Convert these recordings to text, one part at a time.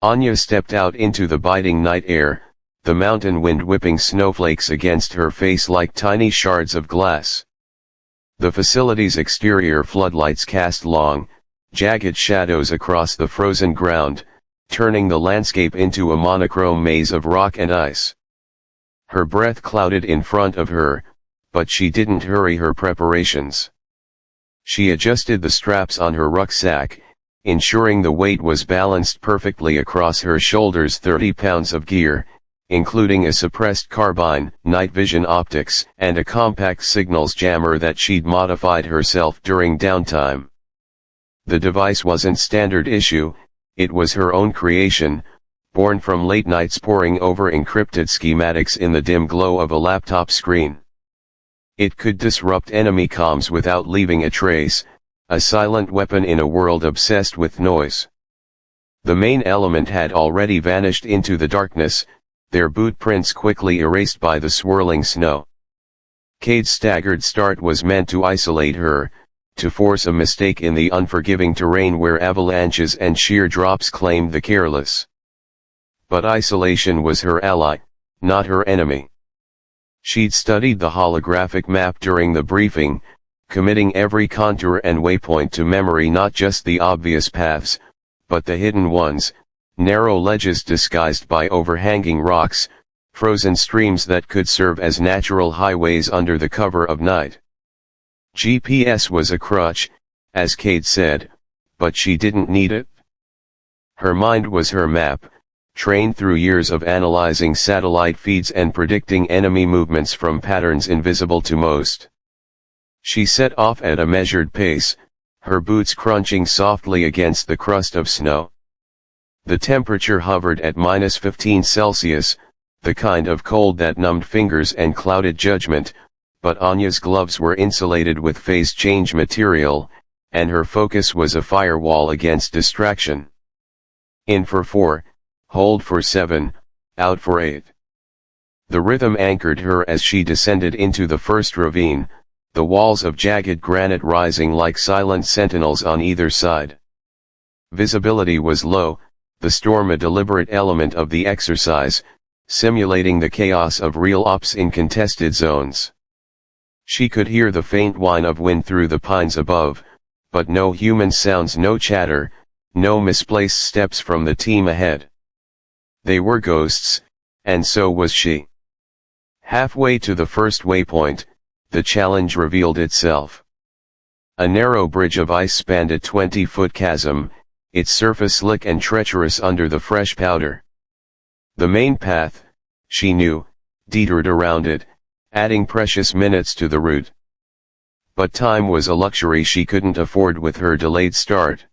Anya stepped out into the biting night air, the mountain wind whipping snowflakes against her face like tiny shards of glass. The facility's exterior floodlights cast long, jagged shadows across the frozen ground, turning the landscape into a monochrome maze of rock and ice. Her breath clouded in front of her, but she didn't hurry her preparations. She adjusted the straps on her rucksack, ensuring the weight was balanced perfectly across her shoulders. 30 pounds of gear, including a suppressed carbine, night vision optics, and a compact signals jammer that she'd modified herself during downtime. The device wasn't standard issue, it was her own creation, born from late nights poring over encrypted schematics in the dim glow of a laptop screen. It could disrupt enemy comms without leaving a trace, a silent weapon in a world obsessed with noise. The main element had already vanished into the darkness, their boot prints quickly erased by the swirling snow. Cade's staggered start was meant to isolate her, to force a mistake in the unforgiving terrain where avalanches and sheer drops claimed the careless. But isolation was her ally, not her enemy. She'd studied the holographic map during the briefing, committing every contour and waypoint to memory, not just the obvious paths, but the hidden ones, narrow ledges disguised by overhanging rocks, frozen streams that could serve as natural highways under the cover of night. GPS was a crutch, as Cade said, but she didn't need it. Her mind was her map, trained through years of analyzing satellite feeds and predicting enemy movements from patterns invisible to most. She set off at a measured pace, her boots crunching softly against the crust of snow. The temperature hovered at -15 Celsius, the kind of cold that numbed fingers and clouded judgment, but Anya's gloves were insulated with phase change material, and her focus was a firewall against distraction. In for 4, hold for 7, out for 8. The rhythm anchored her as she descended into the first ravine, the walls of jagged granite rising like silent sentinels on either side. Visibility was low, the storm a deliberate element of the exercise, simulating the chaos of real ops in contested zones. She could hear the faint whine of wind through the pines above, but no human sounds, no chatter, no misplaced steps from the team ahead. They were ghosts, and so was she. Halfway to the first waypoint, the challenge revealed itself. A narrow bridge of ice spanned a 20-foot chasm, its surface slick and treacherous under the fresh powder. The main path, she knew, detoured around it, adding precious minutes to the route. But time was a luxury she couldn't afford with her delayed start.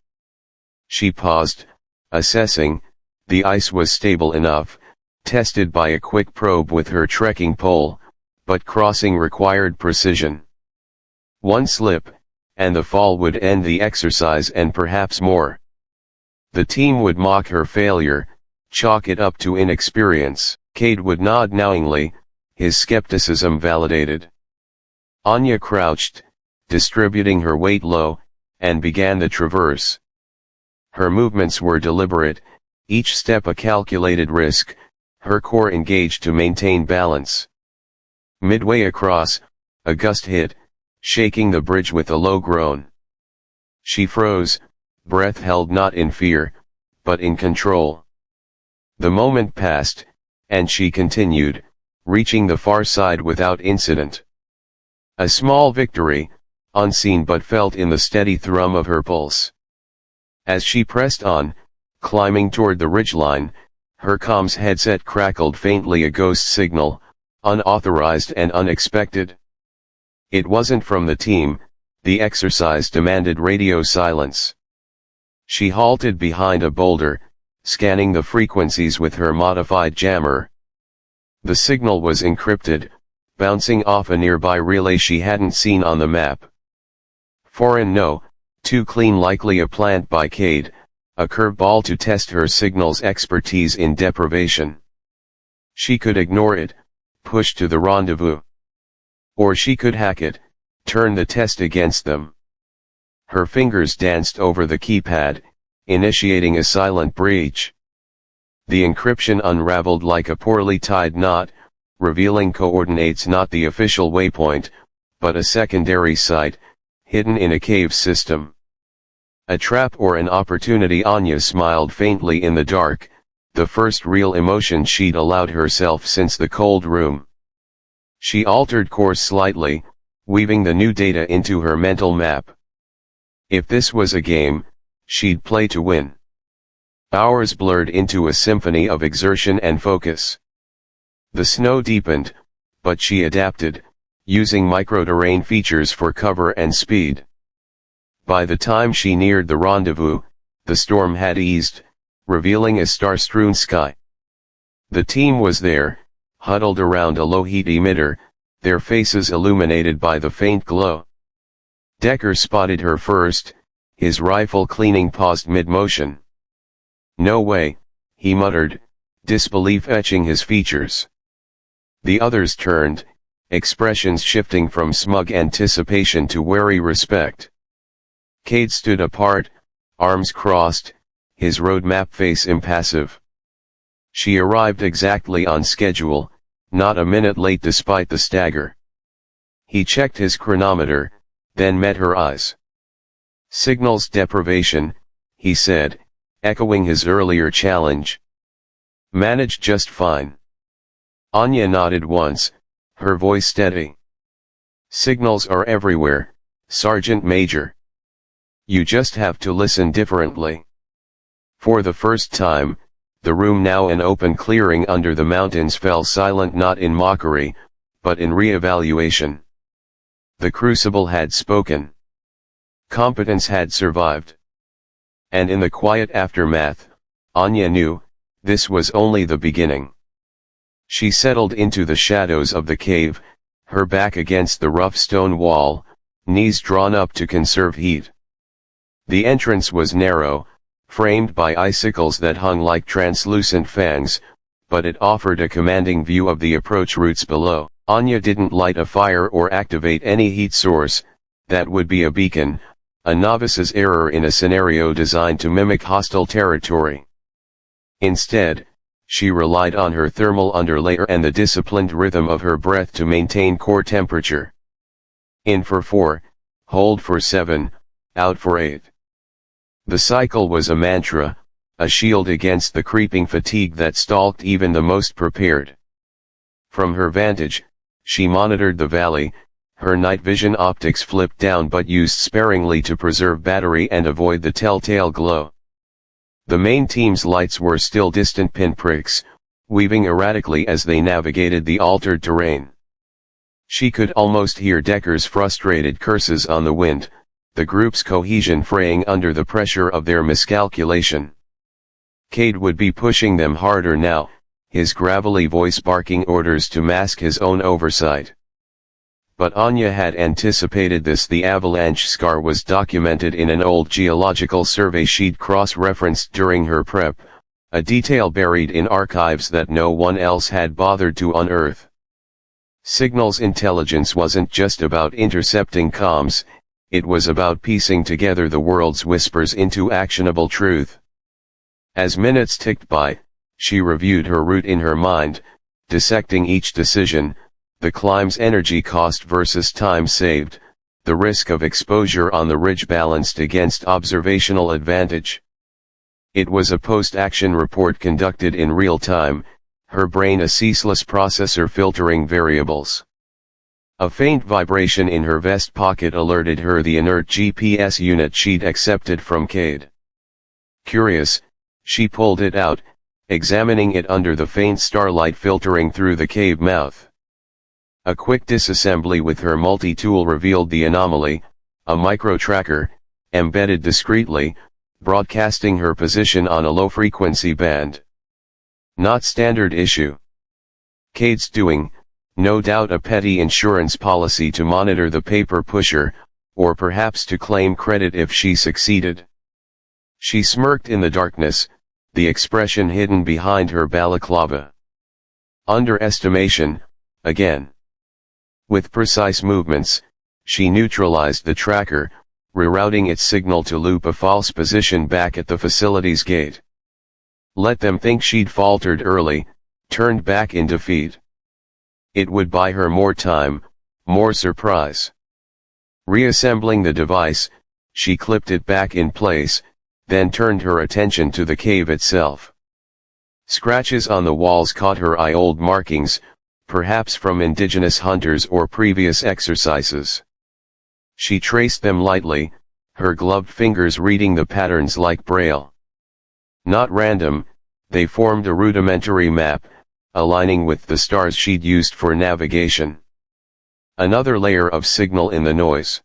She paused, assessing. The ice was stable enough, tested by a quick probe with her trekking pole, but crossing required precision. One slip, and the fall would end the exercise and perhaps more. The team would mock her failure, chalk it up to inexperience. Cade would nod knowingly, his skepticism validated. Anya crouched, distributing her weight low, and began the traverse. Her movements were deliberate, each step a calculated risk, her core engaged to maintain balance. Midway across, a gust hit, shaking the bridge with a low groan. She froze, breath held not in fear, but in control. The moment passed, and she continued, reaching the far side without incident. A small victory, unseen but felt in the steady thrum of her pulse. As she pressed on, climbing toward the ridgeline, her comms headset crackled faintly, a ghost signal, unauthorized and unexpected. It wasn't from the team, the exercise demanded radio silence. She halted behind a boulder, scanning the frequencies with her modified jammer. The signal was encrypted, bouncing off a nearby relay she hadn't seen on the map. Foreign, no, too clean, likely a plant by Cade, a curveball to test her signal's expertise in deprivation. She could ignore it, push to the rendezvous. Or she could hack it, turn the test against them. Her fingers danced over the keypad, initiating a silent breach. The encryption unraveled like a poorly tied knot, revealing coordinates not the official waypoint, but a secondary site, hidden in a cave system. A trap or an opportunity? Anya smiled faintly in the dark, the first real emotion she'd allowed herself since the cold room. She altered course slightly, weaving the new data into her mental map. If this was a game, she'd play to win. Hours blurred into a symphony of exertion and focus. The snow deepened, but she adapted, using microterrain features for cover and speed. By the time she neared the rendezvous, the storm had eased, revealing a star-strewn sky. The team was there, huddled around a low-heat emitter, their faces illuminated by the faint glow. Decker spotted her first, his rifle cleaning paused mid-motion. "No way," he muttered, disbelief etching his features. The others turned, expressions shifting from smug anticipation to wary respect. Cade stood apart, arms crossed, his roadmap face impassive. She arrived exactly on schedule, not a minute late despite the stagger. He checked his chronometer, then met her eyes. "Signals deprivation," he said, echoing his earlier challenge. "Managed just fine." Anya nodded once, her voice steady. "Signals are everywhere, Sergeant Major. You just have to listen differently." For the first time, the room, now an open clearing under the mountains, fell silent, not in mockery, but in re-evaluation. The crucible had spoken. Competence had survived. And in the quiet aftermath, Anya knew, this was only the beginning. She settled into the shadows of the cave, her back against the rough stone wall, knees drawn up to conserve heat. The entrance was narrow, framed by icicles that hung like translucent fangs, but it offered a commanding view of the approach routes below. Anya didn't light a fire or activate any heat source, that would be a beacon, a novice's error in a scenario designed to mimic hostile territory. Instead, she relied on her thermal underlayer and the disciplined rhythm of her breath to maintain core temperature. In for 4, hold for 7, out for 8. The cycle was a mantra, a shield against the creeping fatigue that stalked even the most prepared. From her vantage, she monitored the valley, her night vision optics flipped down but used sparingly to preserve battery and avoid the telltale glow. The main team's lights were still distant pinpricks, weaving erratically as they navigated the altered terrain. She could almost hear Decker's frustrated curses on the wind, the group's cohesion fraying under the pressure of their miscalculation. Cade would be pushing them harder now, his gravelly voice barking orders to mask his own oversight. But Anya had anticipated this. The avalanche scar was documented in an old geological survey she'd cross-referenced during her prep, a detail buried in archives that no one else had bothered to unearth. Signals intelligence wasn't just about intercepting comms, it was about piecing together the world's whispers into actionable truth. As minutes ticked by, she reviewed her route in her mind, dissecting each decision, the climb's energy cost versus time saved, the risk of exposure on the ridge balanced against observational advantage. It was a post-action report conducted in real time, her brain a ceaseless processor filtering variables. A faint vibration in her vest pocket alerted her the inert GPS unit she'd accepted from Cade. Curious, she pulled it out, examining it under the faint starlight filtering through the cave mouth. A quick disassembly with her multi-tool revealed the anomaly, a micro-tracker, embedded discreetly, broadcasting her position on a low-frequency band. Not standard issue. Cade's doing, no doubt a petty insurance policy to monitor the paper pusher, or perhaps to claim credit if she succeeded. She smirked in the darkness, the expression hidden behind her balaclava. Underestimation, again. With precise movements, she neutralized the tracker, rerouting its signal to loop a false position back at the facility's gate. Let them think she'd faltered early, turned back in defeat. It would buy her more time, more surprise. Reassembling the device, she clipped it back in place, then turned her attention to the cave itself. Scratches on the walls caught her eye, old markings, perhaps from indigenous hunters or previous exercises. She traced them lightly, her gloved fingers reading the patterns like braille. Not random, they formed a rudimentary map, aligning with the stars she'd used for navigation. Another layer of signal in the noise.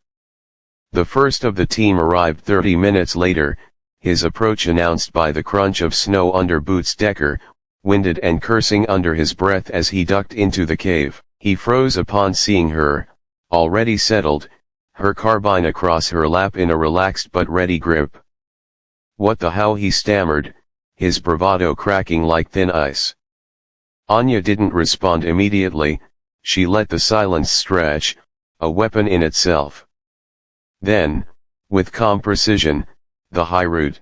The first of the team arrived 30 minutes later, his approach announced by the crunch of snow under boots. Decker, winded and cursing under his breath as he ducked into the cave. He froze upon seeing her, already settled, her carbine across her lap in a relaxed but ready grip. "What the how?" he stammered, his bravado cracking like thin ice. Anya didn't respond immediately, she let the silence stretch, a weapon in itself. Then, with calm precision, the high route.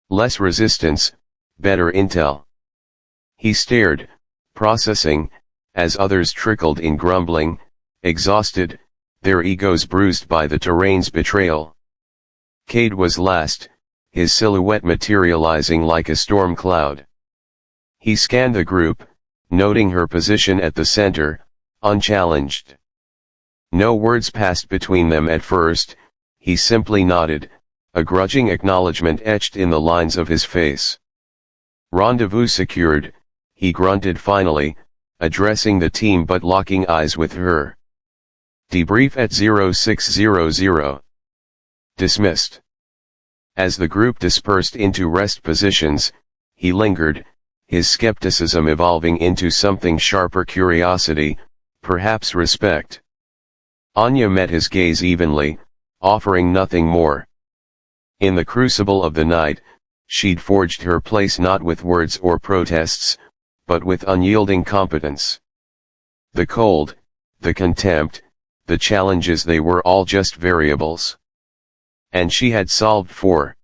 Less resistance, better intel. He stared, processing, as others trickled in, grumbling, exhausted, their egos bruised by the terrain's betrayal. Cade was last, his silhouette materializing like a storm cloud. He scanned the group, noting her position at the center, unchallenged. No words passed between them at first, he simply nodded, a grudging acknowledgement etched in the lines of his face. "Rendezvous secured," he grunted finally, addressing the team but locking eyes with her. "Debrief at 0600. Dismissed." As the group dispersed into rest positions, he lingered, his skepticism evolving into something sharper: curiosity, perhaps respect. Anya met his gaze evenly, offering nothing more. In the crucible of the night, she'd forged her place not with words or protests, but with unyielding competence. The cold, the contempt, the challenges, they were all just variables. And she had solved for